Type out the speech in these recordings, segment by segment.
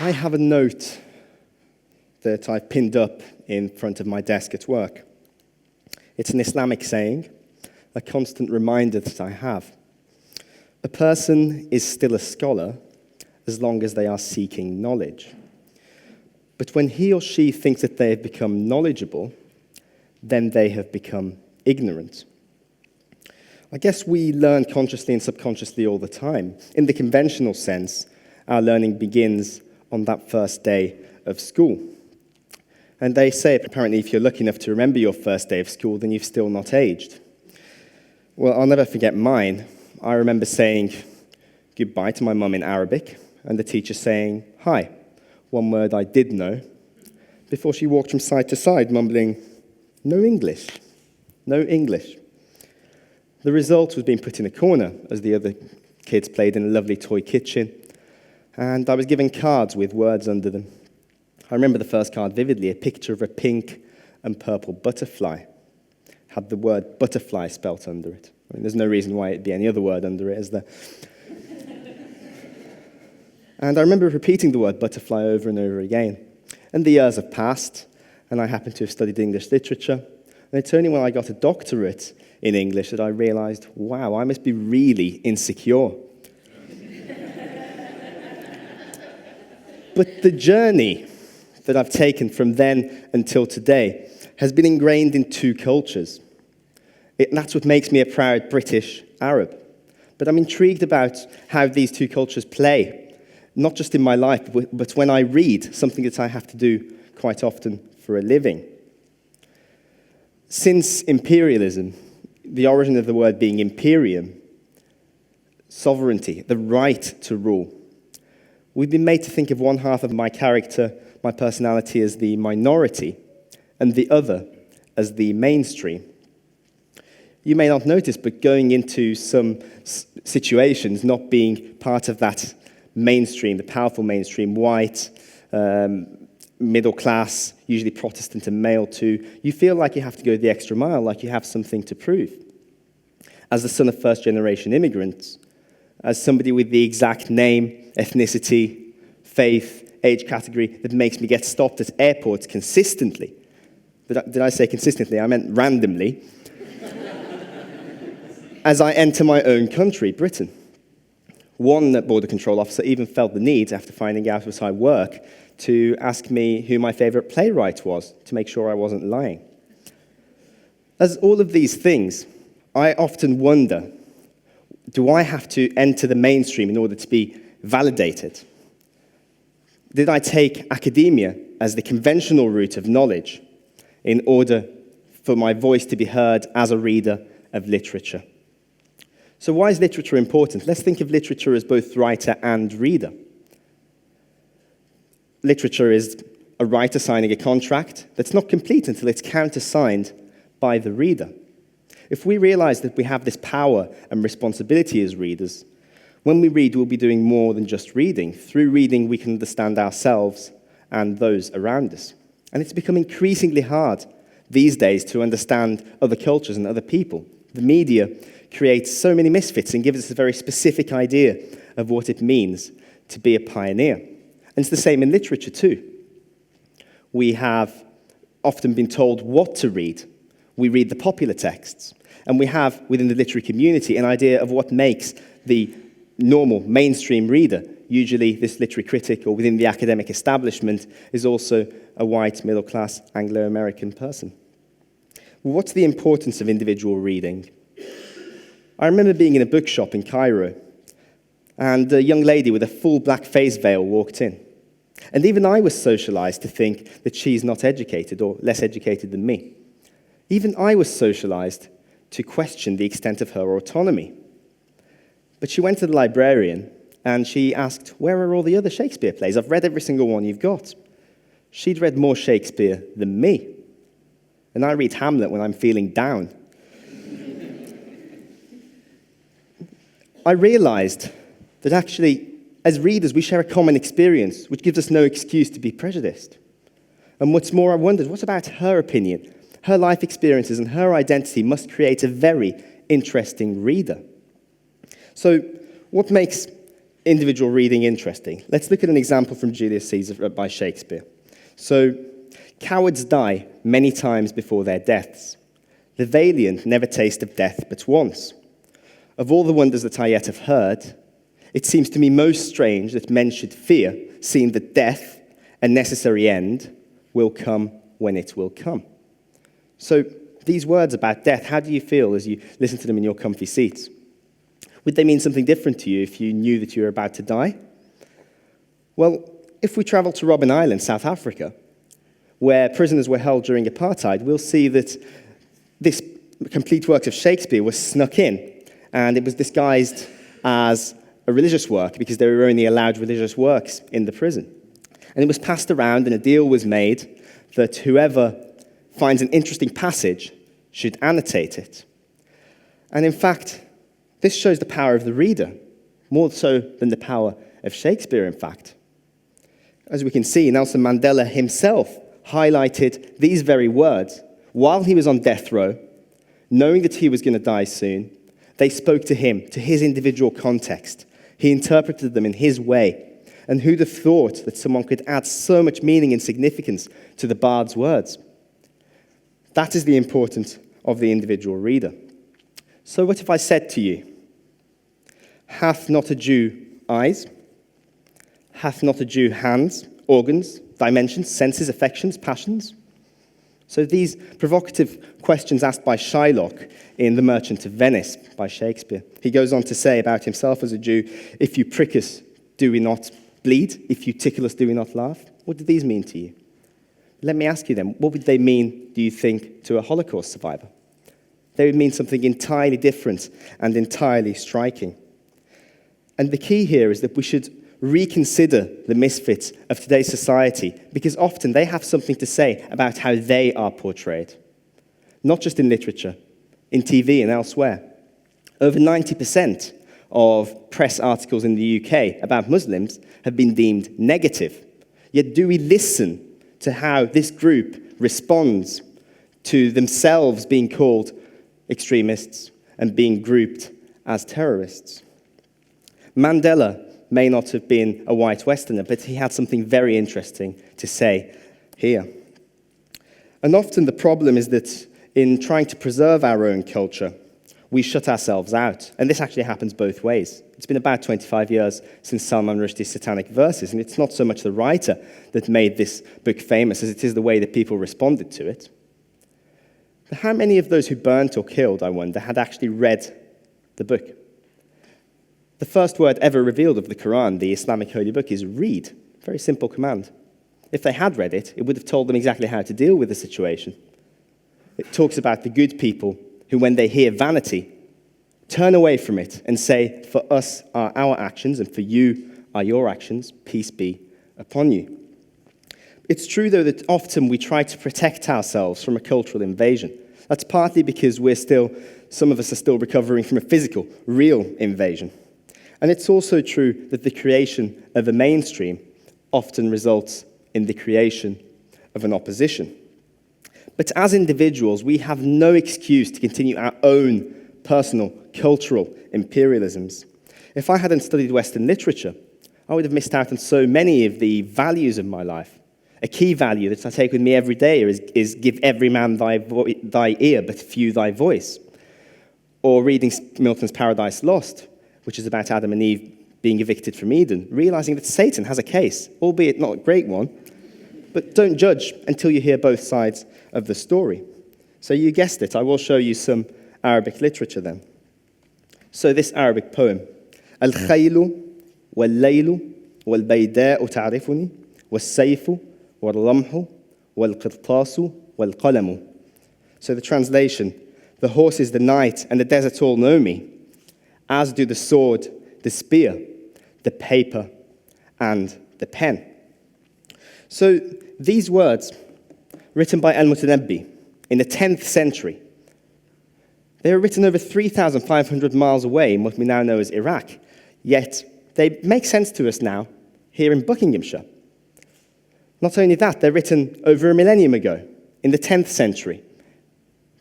I have a note that I've pinned up in front of my desk at work. It's an Islamic saying, a constant reminder that I have. A person is still a scholar as long as they are seeking knowledge. But when he or she thinks that they have become knowledgeable, then they have become ignorant. I guess we learn consciously and subconsciously all the time. In the conventional sense, our learning begins on that first day of school. And they say, apparently, if you're lucky enough to remember your first day of school, then you've still not aged. Well, I'll never forget mine. I remember saying goodbye to my mum in Arabic, and the teacher saying, "Hi," one word I did know, before she walked from side to side, mumbling, "No English, no English." The result was being put in a corner as the other kids played in a lovely toy kitchen, and I was given cards with words under them. I remember the first card vividly, a picture of a pink and purple butterfly. Had the word butterfly spelt under it. I mean, there's no reason why it'd be any other word under it, is there? And I remember repeating the word butterfly over and over again. And the years have passed, and I happen to have studied English literature. And it's only when I got a doctorate in English that I realized, wow, I must be really insecure. But the journey that I've taken from then until today has been ingrained in two cultures. That's what makes me a proud British Arab. But I'm intrigued about how these two cultures play, not just in my life, but when I read, something that I have to do quite often for a living. Since imperialism, the origin of the word being imperium, sovereignty, the right to rule, we've been made to think of one half of my character, my personality, as the minority, and the other as the mainstream. You may not notice, but going into some situations, not being part of that mainstream, the powerful mainstream, white, middle class, usually Protestant and male too, you feel like you have to go the extra mile, like you have something to prove. As the son of first-generation immigrants, as somebody with the exact name, ethnicity, faith, age category that makes me get stopped at airports consistently. Did I say consistently? I meant randomly. As I enter my own country, Britain. One border control officer even felt the need, after finding out what I work, to ask me who my favorite playwright was, to make sure I wasn't lying. As all of these things, I often wonder, do I have to enter the mainstream in order to be validated? Did I take academia as the conventional route of knowledge in order for my voice to be heard as a reader of literature? So why is literature important? Let's think of literature as both writer and reader. Literature is a writer signing a contract that's not complete until it's countersigned by the reader. If we realize that we have this power and responsibility as readers, when we read, we'll be doing more than just reading. Through reading, we can understand ourselves and those around us. And it's become increasingly hard these days to understand other cultures and other people. The media creates so many misfits and gives us a very specific idea of what it means to be a pioneer. And it's the same in literature too. We have often been told what to read. We read the popular texts. And we have, within the literary community, an idea of what makes the normal mainstream reader. Usually this literary critic, or within the academic establishment, is also a white, middle-class, Anglo-American person. Well, what's the importance of individual reading? I remember being in a bookshop in Cairo, and a young lady with a full black face veil walked in. And even I was socialized to think that she's not educated or less educated than me. Even I was socialized to question the extent of her autonomy. But she went to the librarian and she asked, "Where are all the other Shakespeare plays? I've read every single one you've got." She'd read more Shakespeare than me. And I read Hamlet when I'm feeling down. I realized that actually, as readers, we share a common experience, which gives us no excuse to be prejudiced. And what's more, I wondered, what about her opinion? Her life experiences and her identity must create a very interesting reader. So, what makes individual reading interesting, let's look at an example from Julius Caesar by Shakespeare. So, cowards die many times before their deaths. The valiant never taste of death but once. Of all the wonders that I yet have heard, it seems to me most strange that men should fear, seeing that death, a necessary end, will come when it will come. So, these words about death, how do you feel as you listen to them in your comfy seats? Would they mean something different to you if you knew that you were about to die? Well, if we travel to Robben Island, South Africa, where prisoners were held during apartheid, we'll see that this complete work of Shakespeare was snuck in, and it was disguised as a religious work because they were only allowed religious works in the prison. And it was passed around, and a deal was made that whoever finds an interesting passage should annotate it. And in fact, this shows the power of the reader, more so than the power of Shakespeare, in fact. As we can see, Nelson Mandela himself highlighted these very words while he was on death row, knowing that he was going to die soon. They spoke to him, to his individual context. He interpreted them in his way. And who'd have thought that someone could add so much meaning and significance to the bard's words? That is the importance of the individual reader. So what if I said to you, hath not a Jew eyes? Hath not a Jew hands, organs, dimensions, senses, affections, passions? So these provocative questions asked by Shylock in The Merchant of Venice by Shakespeare. He goes on to say about himself as a Jew, if you prick us, do we not bleed? If you tickle us, do we not laugh? What do these mean to you? Let me ask you then, what would they mean, do you think, to a Holocaust survivor? They would mean something entirely different and entirely striking. And the key here is that we should reconsider the misfits of today's society, because often they have something to say about how they are portrayed. Not just in literature, in TV and elsewhere. Over 90% of press articles in the UK about Muslims have been deemed negative. Yet do we listen to how this group responds to themselves being called extremists and being grouped as terrorists? Mandela may not have been a white Westerner, but he had something very interesting to say here. And often the problem is that in trying to preserve our own culture, we shut ourselves out. And this actually happens both ways. It's been about 25 years since Salman Rushdie's Satanic Verses, and it's not so much the writer that made this book famous as it is the way that people responded to it. But how many of those who burnt or killed, I wonder, had actually read the book? The first word ever revealed of the Quran, the Islamic holy book, is read. Very simple command. If they had read it, it would have told them exactly how to deal with the situation. It talks about the good people who, when they hear vanity, turn away from it and say, for us are our actions, and for you are your actions, peace be upon you. It's true, though, that often we try to protect ourselves from a cultural invasion. That's partly because some of us are still recovering from a physical, real invasion. And it's also true that the creation of a mainstream often results in the creation of an opposition. But as individuals, we have no excuse to continue our own personal, cultural imperialisms. If I hadn't studied Western literature, I would have missed out on so many of the values of my life. A key value that I take with me every day is give every man thy ear, but few thy voice. Or reading Milton's Paradise Lost, which is about Adam and Eve being evicted from Eden, realizing that Satan has a case, albeit not a great one, but don't judge until you hear both sides of the story. So you guessed it, I will show you some Arabic literature then. So this Arabic poem, Al-Khaylu wal-Laylu wal-Bayda'u ta'rifuni wal-Sayfu wal-Ramhu wal-Qirtasu wal-Qalamu. So the translation, the horses, the night, and the desert all know me, as do the sword, the spear, the paper, and the pen. So these words, written by Al-Mutanabbi in the 10th century, they were written over 3,500 miles away in what we now know as Iraq, yet they make sense to us now here in Buckinghamshire. Not only that, they're written over a millennium ago, in the 10th century,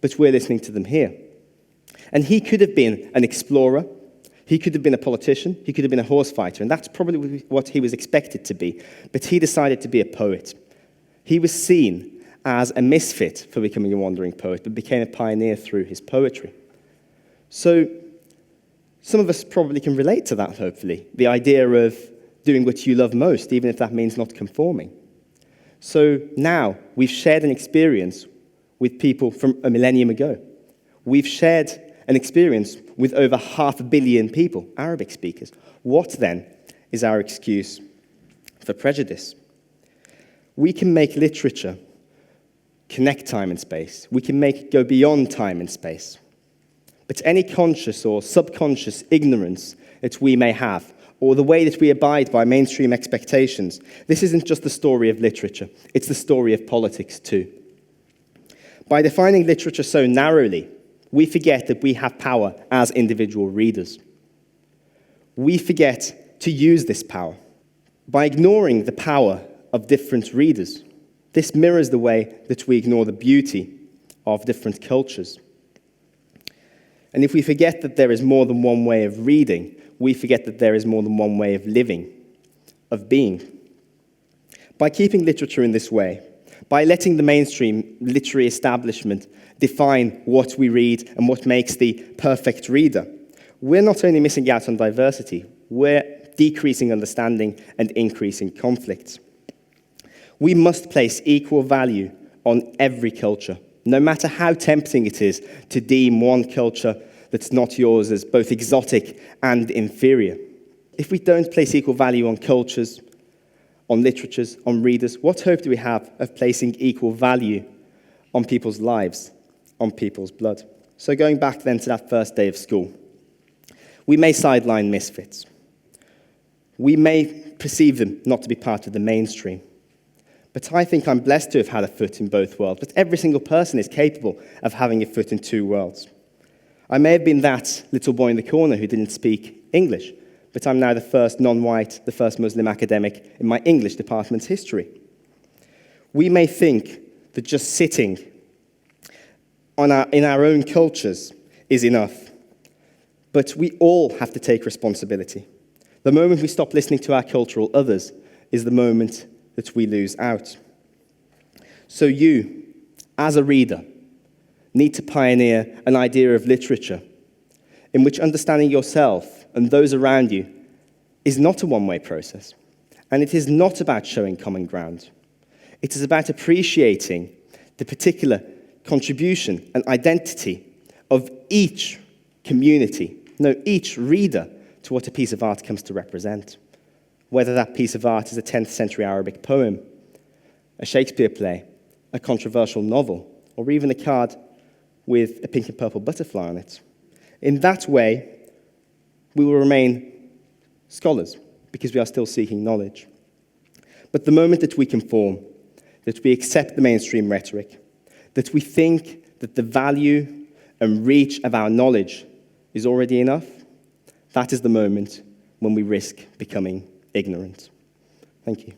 but we're listening to them here. And he could have been an explorer, He could have been a politician, he could have been a horse fighter, and that's probably what he was expected to be. But he decided to be a poet. He was seen as a misfit for becoming a wandering poet, but became a pioneer through his poetry. So some of us probably can relate to that, hopefully. The idea of doing what you love most, even if that means not conforming. So now we've shared an experience with people from a millennium ago. We've shared an experience with over 500 million people, Arabic speakers. What then is our excuse for prejudice? We can make literature connect time and space. We can make it go beyond time and space. But any conscious or subconscious ignorance that we may have, or the way that we abide by mainstream expectations, this isn't just the story of literature, it's the story of politics too. By defining literature so narrowly, we forget that we have power as individual readers. We forget to use this power. By ignoring the power of different readers, this mirrors the way that we ignore the beauty of different cultures. And if we forget that there is more than one way of reading, we forget that there is more than one way of living, of being. By keeping literature in this way, by letting the mainstream literary establishment define what we read and what makes the perfect reader, we're not only missing out on diversity, we're decreasing understanding and increasing conflict. We must place equal value on every culture, no matter how tempting it is to deem one culture that's not yours as both exotic and inferior. If we don't place equal value on cultures, on literatures, on readers, what hope do we have of placing equal value on people's lives, on people's blood? So going back then to that first day of school, we may sideline misfits. We may perceive them not to be part of the mainstream. But I think I'm blessed to have had a foot in both worlds. But every single person is capable of having a foot in two worlds. I may have been that little boy in the corner who didn't speak English, but I'm now the first non-white, the first Muslim academic in my English department's history. We may think that just sitting in our own cultures is enough, but we all have to take responsibility. The moment we stop listening to our cultural others is the moment that we lose out. So you, as a reader, need to pioneer an idea of literature in which understanding yourself and those around you is not a one-way process. And it is not about showing common ground. It is about appreciating the particular contribution and identity of each community, each reader, to what a piece of art comes to represent. Whether that piece of art is a 10th century Arabic poem, a Shakespeare play, a controversial novel, or even a card with a pink and purple butterfly on it. In that way, we will remain scholars because we are still seeking knowledge. But the moment that we conform, that we accept the mainstream rhetoric, that we think that the value and reach of our knowledge is already enough, that is the moment when we risk becoming ignorant. Thank you.